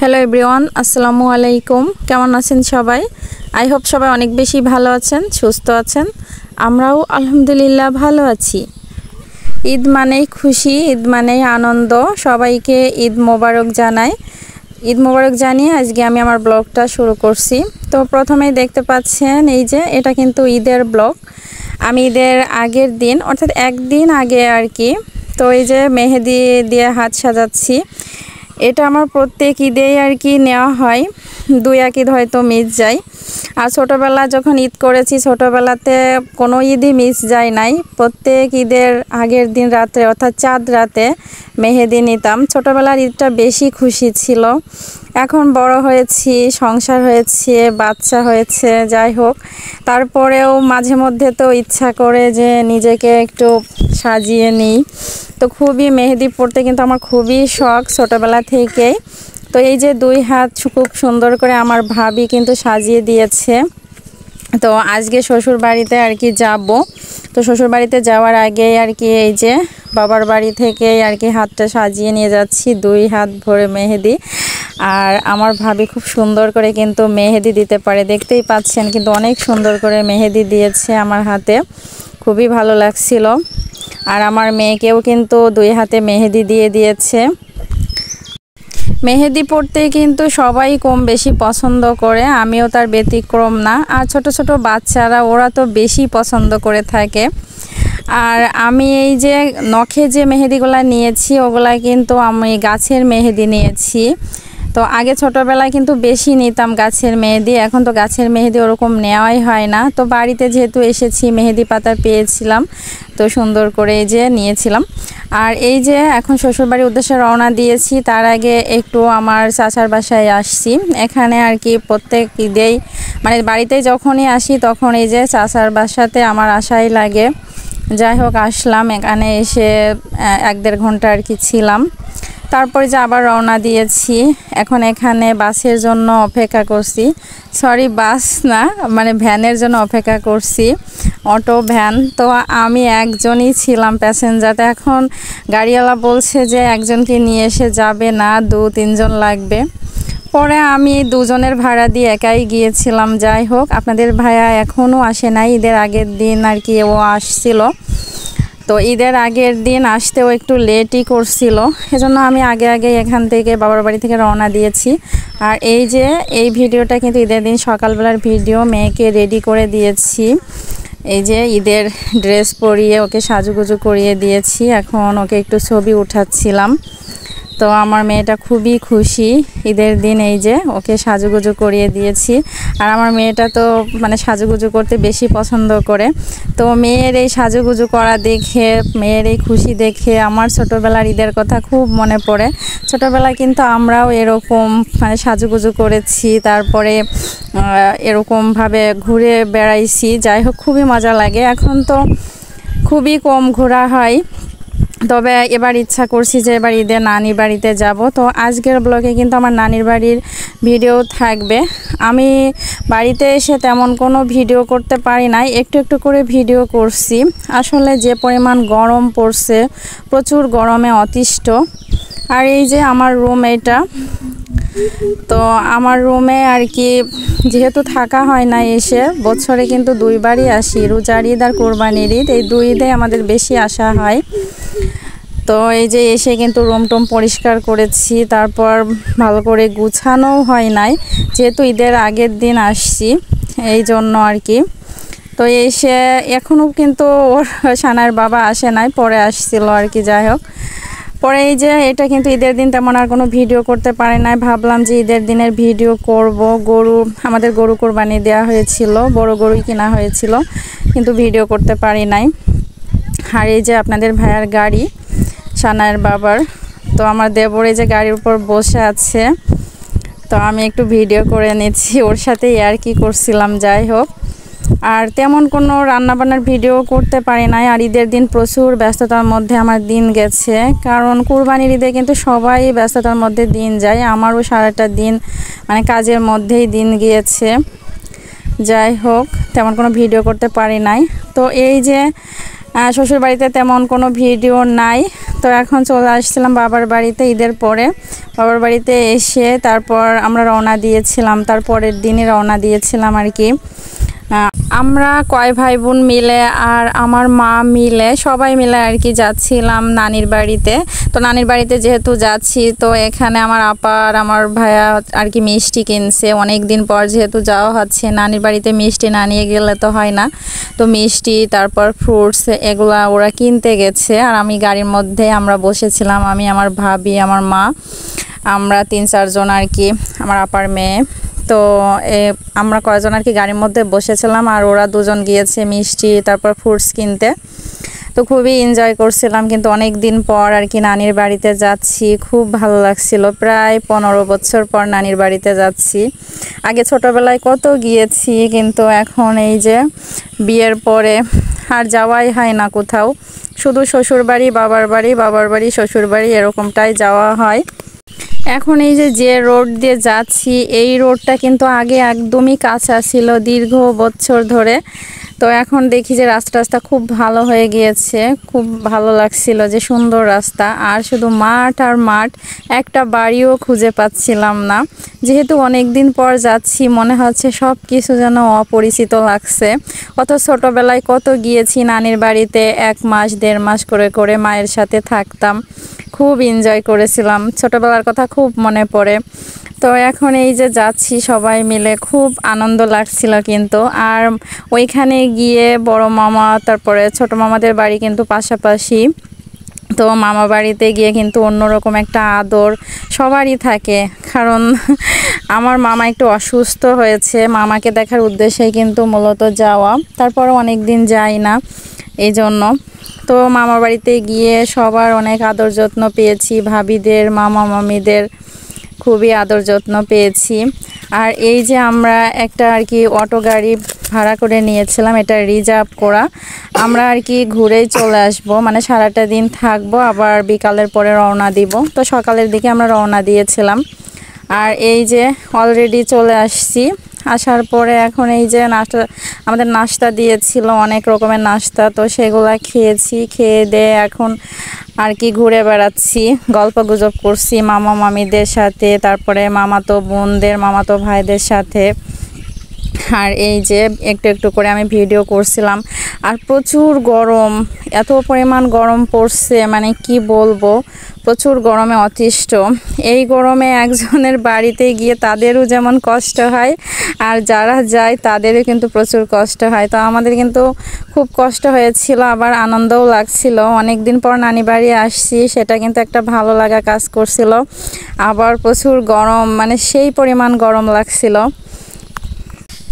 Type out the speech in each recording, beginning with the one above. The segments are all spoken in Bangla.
হ্যালো এভরিওয়ান, আসসালামু আলাইকুম। কেমন আছেন সবাই? আই হোপ সবাই অনেক বেশি ভালো আছেন, সুস্থ আছেন। আমরাও আলহামদুলিল্লাহ ভালো আছি। ঈদ মানেই খুশি, ঈদ মানেই আনন্দ। সবাইকে ঈদ মোবারক জানাই। ঈদ মোবারক জানিয়ে আজকে আমি আমার ব্লগটা শুরু করছি। তো প্রথমেই দেখতে পাচ্ছেন এই যে এটা কিন্তু ঈদের ব্লগ। আমি ঈদের আগের দিন অর্থাৎ একদিন আগে আর কি, তো এই যে মেহেদি দিয়ে হাত সাজাচ্ছি। এটা আমার প্রত্যেক ঈদেই আর কি নেওয়া হয়, দুই এক ঈদ হয়তো মিস যায়। আর ছোটোবেলা যখন ঈদ করেছি, ছোটোবেলাতে কোনো ঈদই মিস যায় নাই। প্রত্যেক ঈদের আগের দিন রাতে অর্থাৎ চাঁদ রাতে মেহেদি নিতাম। ছোটোবেলার ঈদটা বেশি খুশি ছিল। এখন বড় হয়েছি, সংসার হয়েছে, বাচ্চা হয়েছে, যাই হোক তারপরেও মাঝে মধ্যে তো ইচ্ছা করে যে নিজেকে একটু সাজিয়ে নিই। তো খুবই মেহেদি পড়তে কিন্তু আমার খুবই শখ ছোটোবেলা থেকেই। তো এই যে দুই হাত খুব সুন্দর করে আমার ভাবি কিন্তু সাজিয়ে দিয়েছে। তো আজকে শ্বশুর বাড়িতে আর কি যাব। তো শ্বশুর বাড়িতে যাওয়ার আগেই আর কি এই যে বাবার বাড়ি থেকেই আর কি হাতটা সাজিয়ে নিয়ে যাচ্ছি, দুই হাত ভরে মেহেদি। আর আমার ভাবি খুব সুন্দর করে কিন্তু মেহেদি দিতে পারে, দেখতেই পাচ্ছেন কিন্তু অনেক সুন্দর করে মেহেদি দিয়েছে আমার হাতে, খুবই ভালো লাগছিল। আর আমার মেয়েকেও কিন্তু দুই হাতে মেহেদি দিয়ে দিয়েছে। মেহেদি পড়তে কিন্তু সবাই কম বেশি পছন্দ করে, আমিও তার ব্যতিক্রম না। আর ছোট ছোট বাচ্চারা ওরা তো বেশি পছন্দ করে থাকে। আর আমি এই যে নখে যে মেহেদিগুলা নিয়েছি ওগুলা কিন্তু আমি গাছের মেহেদি নিয়েছি। তো আগে ছোটোবেলায় কিন্তু বেশি নিতাম গাছের মেহেদি, এখন তো গাছের মেহেদি ওরকম নেওয়াই হয় না। তো বাড়িতে যেহেতু এসেছি মেহেদি পাতা পেয়েছিলাম, তো সুন্দর করে এই যে নিয়েছিলাম। আর এই যে এখন শ্বশুরবাড়ির উদ্দেশ্যে রওনা দিয়েছি, তার আগে একটু আমার চাচার বাসায় আসছি। এখানে আর কি প্রত্যেক ঈদেই মানে বাড়িতে যখনই আসি তখন এই যে চাচার বাসাতে আমার আশাই লাগে। যাই হোক আসলাম, এখানে এসে 1-1.5 ঘন্টা আর কি ছিলাম। তারপরে যে আবার রওনা দিয়েছি। এখন এখানে বাসের জন্য অপেক্ষা করছি, সরি বাস না মানে ভ্যানের জন্য অপেক্ষা করছি, অটো ভ্যান। তো আমি একজনই ছিলাম প্যাসেঞ্জার। এখন গাড়িওয়ালা বলছে যে একজনকে নিয়ে এসে যাবে না, 2-3 জন লাগবে। পরে আমি 2 জনের ভাড়া দিয়ে একাই গিয়েছিলাম। যাই হোক আপনাদের ভাইয়া এখনও আসে নাই, ঈদের আগের দিন আর কি ও আসছিল। তো ঈদের আগের দিন আসতেও একটু লেটই করছিল, এজন্য আমি আগে আগে এখান থেকে বাবার বাড়ি থেকে রওনা দিয়েছি। আর এই যে এই ভিডিওটা কিন্তু ঈদের দিন সকালবেলার ভিডিও, মেয়েকে রেডি করে দিয়েছি। এই যে ঈদের ড্রেস পরিয়ে ওকে সাজুগুজু করিয়ে দিয়েছি, এখন ওকে একটু ছবি উঠাচ্ছিলাম। তো আমার মেয়েটা খুবই খুশি ঈদের দিন, এই যে ওকে সাজুগুজু করিয়ে দিয়েছি। আর আমার মেয়েটা তো মানে সাজুগুজু করতে বেশি পছন্দ করে। তো মেয়ের এই সাজুগুজু করা দেখে, মেয়ের এই খুশি দেখে আমার ছোটোবেলার ঈদের কথা খুব মনে পড়ে। ছোটোবেলায় কিন্তু আমরাও এরকম মানে সাজুগুজু করেছি, তারপরে এরকমভাবে ঘুরে বেড়াইছি। যাই হোক খুবই মজা লাগে। এখন তো খুবই কম ঘোরা হয়, তবে এবার ইচ্ছা করছি যে এবার ঈদে নানির বাড়িতে যাব। তো আজকের ব্লগে কিন্তু আমার নানির বাড়ির ভিডিও থাকবে। আমি বাড়িতে এসে তেমন কোনো ভিডিও করতে পারি নাই, একটু একটু করে ভিডিও করছি। আসলে যে পরিমাণ গরম পড়ছে, প্রচুর গরমে অতিষ্ঠ। আর এই যে আমার রুম এটা, তো আমার রুমে আর কি যেহেতু থাকা হয় না, এসে বছরে কিন্তু 2 বারই আসি, রোজার ঈদ আর কোরবানির ঈদ, এই 2 ঈদে আমাদের বেশি আসা হয়। তো এই যে এসে কিন্তু রুম টুম পরিষ্কার করেছি, তারপর ভালো করে গুছানোও হয় নাই যেহেতু ঈদের আগের দিন আসছি, এই জন্য আর কি। তো এসে এখনও কিন্তু ওর সানার বাবা আসে নাই, পরে আসছিল আর কি। যাই হোক পরে এই যে এটা কিন্তু ঈদের দিন তেমন আর কোনো ভিডিও করতে পারে নাই, ভাবলাম যে ঈদের দিনের ভিডিও করব। আমাদের গরু কোরবানি দেওয়া হয়েছিল, বড় গরুই কেনা হয়েছিল, কিন্তু ভিডিও করতে পারি নাই। আর এই যে আপনাদের ভাইয়ার গাড়ি, সানায়ের বাবার, তো আমার দেবর এই যে গাড়ির উপর বসে আছে, তো আমি একটু ভিডিও করে নিচ্ছি, ওর সাথে আর কি করছিলাম। যাই হোক আর তেমন কোনো রান্নাবান্নার ভিডিও করতে পারি নাই। আর ঈদের দিন প্রচুর ব্যস্ততার মধ্যে আমার দিন গেছে, কারণ কুরবানির ঈদে কিন্তু সবাই ব্যস্ততার মধ্যে দিন যায়, আমারও সারাটা দিন মানে কাজের মধ্যেই দিন গিয়েছে। যাই হোক তেমন কোনো ভিডিও করতে পারি নাই। তো এই যে শ্বশুর বাড়িতে তেমন কোনো ভিডিও নাই। তো এখন চলে আসছিলাম বাবার বাড়িতে ঈদের পরে। বাবার বাড়িতে এসে তারপর আমরা রওনা দিয়েছিলাম, তারপরের দিনই রওনা দিয়েছিলাম আর কি। আমরা কয় ভাই বোন মিলে আর আমার মা মিলে সবাই মিলে আর কি যাচ্ছিলাম নানির বাড়িতে। তো নানির বাড়িতে যেহেতু যাচ্ছি, তো এখানে আমার আপা আর আমার ভাইয়া আর কি মিষ্টি কিনছে। অনেক দিন পর যেহেতু যাওয়া হচ্ছে নানির বাড়িতে, মিষ্টি না নিয়ে গেলে তো হয় না। তো মিষ্টি তারপর ফ্রুটস এগুলা ওরা কিনতে গেছে, আর আমি গাড়ির মধ্যে আমরা বসেছিলাম, আমি আমার ভাবি আমার মা, আমরা 3-4 জন আর কি, আমার আপার মেয়ে। তো আমরা কয়েকজন আর কি গাড়ির মধ্যে বসেছিলাম, আর ওরা দুজন গিয়েছে মিষ্টি তারপর ফ্রুটস কিনতে। তো খুবই এনজয় করছিলাম, কিন্তু অনেক দিন পর আর কি নানির বাড়িতে যাচ্ছি, খুব ভালো লাগছিল। প্রায় 15 বছর পর নানির বাড়িতে যাচ্ছি। আগে ছোটোবেলায় কত গিয়েছি, কিন্তু এখন এই যে বিয়ের পরে আর যাওয়াই হয় না কোথাও, শুধু শ্বশুর বাড়ি বাবার বাড়ি, বাবার বাড়ি শ্বশুর বাড়ি এরকমটাই যাওয়া হয়। এখন এই যে রোড দিয়ে যাচ্ছি, এই রোডটা কিন্তু আগে একদমই কাঁচা ছিল দীর্ঘ বছর ধরে। তো এখন দেখি যে রাস্তা খুব ভালো হয়ে গিয়েছে, খুব ভালো লাগছিল, যে সুন্দর রাস্তা। আর শুধু মাঠ আর মাঠ, একটা বাড়িও খুঁজে পাচ্ছিলাম না। যেহেতু অনেক দিন পর যাচ্ছি, মনে হচ্ছে সব কিছু যেন অপরিচিত লাগছে। কত ছোটোবেলায় কত গিয়েছি নানির বাড়িতে, 1 মাস 1.5 মাস করে করে মায়ের সাথে থাকতাম, খুব এনজয় করেছিলাম, ছোটোবেলার কথা খুব মনে পড়ে। তো এখন এই যে যাচ্ছি সবাই মিলে, খুব আনন্দ লাগছিল কিন্তু। আর ওইখানে গিয়ে বড় মামা তারপরে ছোট মামাদের বাড়ি কিন্তু পাশাপাশি। তো মামা বাড়িতে গিয়ে কিন্তু অন্যরকম একটা আদর সবারই থাকে, কারণ আমার মামা একটু অসুস্থ হয়েছে, মামাকে দেখার উদ্দেশ্যে কিন্তু মূলত যাওয়া, তারপরে অনেক দিন যাই না এই জন্য। তো মামা বাড়িতে গিয়ে সবার অনেক আদর যত্ন পেয়েছি, ভাবিদের মামা মামিদের খুবই আদর যত্ন পেয়েছি। আর এই যে আমরা একটা আর কি অটো গাড়ি ভাড়া করে নিয়েছিলাম, এটা রিজার্ভ করা, আমরা আর কি ঘুরেই চলে আসব, মানে সারাটা দিন থাকবো, আবার বিকালের পরে রওনা দিব। তো সকালের দিকে আমরা রওনা দিয়েছিলাম। আর এই যে অলরেডি চলে আসছি, আসার পরে এখন এই যে আমাদের নাস্তা দিয়েছিল, অনেক রকমের নাস্তা, তো সেগুলা খেয়েছি, খেয়ে দিয়ে এখন আর কি ঘুরে বেড়াচ্ছি, গল্প গুজব করছি মামা মামিদের সাথে, তারপরে মামাতো বোনদের মামাতো ভাইদের সাথে। আর এই যে একটু একটু করে আমি ভিডিও করছিলাম। আর প্রচুর গরম, এত পরিমাণ গরম পড়ছে, মানে কি বলবো, প্রচুর গরমে অতিষ্ঠ। এই গরমে একজনের বাড়িতে গিয়ে তাদেরও যেমন কষ্ট হয়, আর যারা যায় তাদেরও কিন্তু প্রচুর কষ্ট হয়। তো আমাদের কিন্তু খুব কষ্ট হয়েছিল, আবার আনন্দও লাগছিল। অনেক দিন পর নানি বাড়ি আসছি, সেটা কিন্তু একটা ভালো লাগা কাজ করছিল। আবার প্রচুর গরম, মানে সেই পরিমাণ গরম লাগছিল।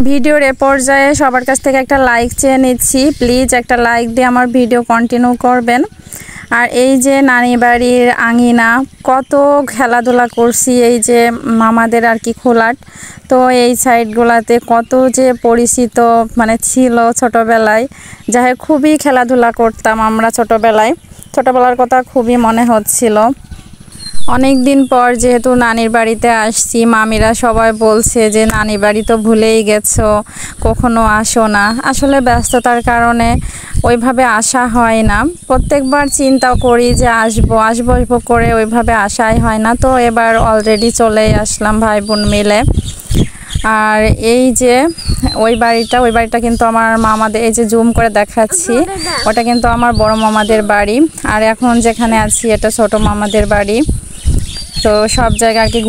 ভিডিওর এ পর্যায়ে সবার কাছ থেকে একটা লাইক চেয়ে নিচ্ছি, প্লিজ একটা লাইক দিয়ে আমার ভিডিও কন্টিনিউ করবেন। আর এই যে নানি বাড়ির আঙিনা, কত খেলাধুলা করছি, এই যে মামাদের আর কি খোলাট, তো এই সাইডগুলাতে কত যে পরিচিত মানে ছিল ছোটোবেলায়, যাই খুবই খেলাধুলা করতাম আমরা ছোটোবেলার কথা খুবই মনে হচ্ছিল। অনেক দিন পর যেহেতু নানির বাড়িতে আসছি, মামিরা সবাই বলছে যে নানির বাড়ি তো ভুলেই গেছো, কখনো আসো না। আসলে ব্যস্ততার কারণে ওইভাবে আসা হয় না, প্রত্যেকবার চিন্তা করি যে আসবো করে ওইভাবে আসাই হয় না। তো এবার অলরেডি চলেই আসলাম ভাই বোন মিলে। আর এই যে ওই বাড়িটা কিন্তু আমার মামাদের, এই যে জুম করে দেখাচ্ছি, ওটা কিন্তু আমার বড় মামাদের বাড়ি। আর এখন যেখানে আছি এটা ছোট মামাদের বাড়ি। তো সব জায়গা আর কি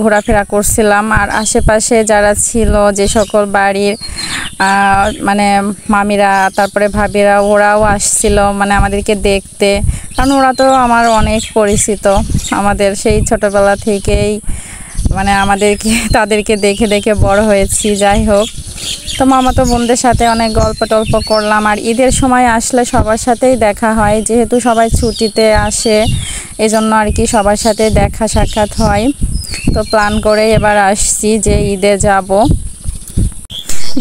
ঘোরাফেরা করছিলাম। আর আশেপাশে যারা ছিল, যে সকল বাড়ির মানে মামিরা তারপরে ভাবিরা, ওরাও আসছিল মানে আমাদেরকে দেখতে, কারণ ওরা তো আমার অনেক পরিচিত, আমাদের সেই ছোটোবেলা থেকেই মানে তাদেরকে দেখে দেখে বড় হয়েছি। যাই হোক, তো মামাতো বোনদের সাথে অনেক গল্প টল্প করলাম। আর ঈদের সময় আসলে সবার সাথেই দেখা হয়, যেহেতু সবাই ছুটিতে আসে, এজন্য আর কি সবার সাথে দেখা সাক্ষাৎ হয়। তো প্ল্যান করে এবার আসছি যে ঈদে যাব।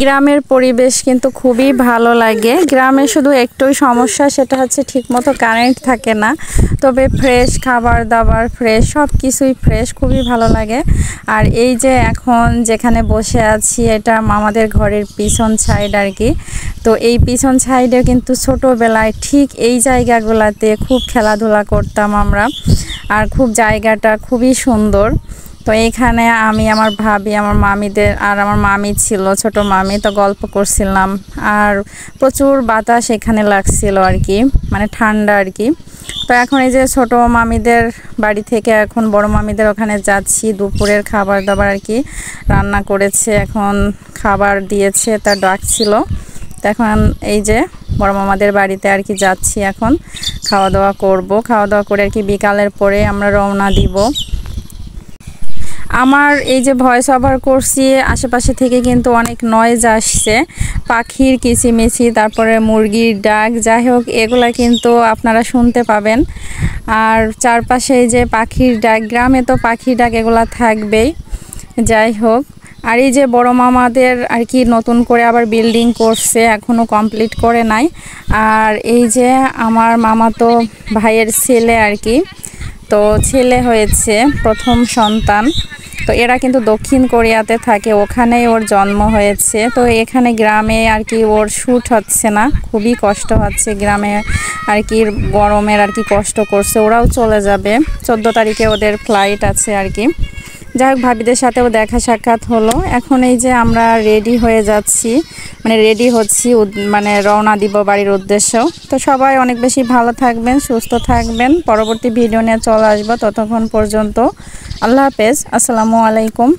গ্রামের পরিবেশ কিন্তু খুবই ভালো লাগে। গ্রামে শুধু একটাই সমস্যা, সেটা হচ্ছে ঠিকমতো কারেন্ট থাকে না। তবে ফ্রেশ খাবার দাবার, ফ্রেশ সব কিছুই ফ্রেশ, খুবই ভালো লাগে। আর এই যে এখন যেখানে বসে আছি, এটা আমাদের ঘরের পিছন সাইড আর কি। তো এই পিছন সাইডে কিন্তু ছোটোবেলায় ঠিক এই জায়গাগুলোতে খুব খেলাধুলা করতাম আমরা। আর খুব জায়গাটা খুবই সুন্দর। তো এইখানে আমি, আমার ভাবি, আমার মামিদের, আর আমার মামি ছিল, ছোট মামি, তো গল্প করছিলাম। আর প্রচুর বাতাস এখানে লাগছিল আর কি, মানে ঠান্ডা আর কি। তো এখন এই যে ছোট মামিদের বাড়ি থেকে এখন বড় মামিদের ওখানে যাচ্ছি। দুপুরের খাবার দাবার আর কি রান্না করেছে, এখন খাবার দিয়েছে, তার ডাকছিল। তো এখন এই যে বড় মামাদের বাড়িতে আর কি যাচ্ছি, এখন খাওয়া দাওয়া করব। খাওয়া দাওয়া করে আর কি বিকালের পরে আমরা রওনা দিব। আমার এই যে ভয়েস ওভার করছি, আশেপাশে থেকে কিন্তু অনেক নয়েজ আসছে, পাখির কিচিমিচি, তারপরে মুরগির ডাক, যাই হোক এগুলা কিন্তু আপনারা শুনতে পাবেন। আর চারপাশে এই যে পাখির ডাক, গ্রামে তো পাখির ডাক এগুলা থাকবেই। যাই হোক, আর এই যে বড় মামাদের আর কি নতুন করে আবার বিল্ডিং করছে, এখনও কমপ্লিট করে নাই। আর এই যে আমার মামাতো ভাইয়ের ছেলে আর কি, তো ছেলে হয়েছে, প্রথম সন্তান। তো এরা কিন্তু দক্ষিণ কোরিয়াতে থাকে, ওখানেই ওর জন্ম হয়েছে। তো এখানে গ্রামে আর কি ওর শ্যুট হচ্ছে না, খুবই কষ্ট হচ্ছে গ্রামে আর কি, গরমের আর কি কষ্ট করছে। ওরাও চলে যাবে 14 তারিখে, ওদের ফ্লাইট আছে আর কি। যাই হোক, ভাবিদের সাথেও দেখা সাক্ষাৎ হলো। এখন এই যে আমরা রেডি হয়ে যাচ্ছি, মানে রেডি হচ্ছি, মানে রওনা দিব বাড়ির উদ্দেশ্য। তো সবাই অনেক বেশি ভালো থাকবেন, সুস্থ থাকবেন। পরবর্তী ভিডিও নিয়ে চলে আসবো, ততক্ষণ পর্যন্ত আল্লাহ হাফেজ, আসসালামু আলাইকুম।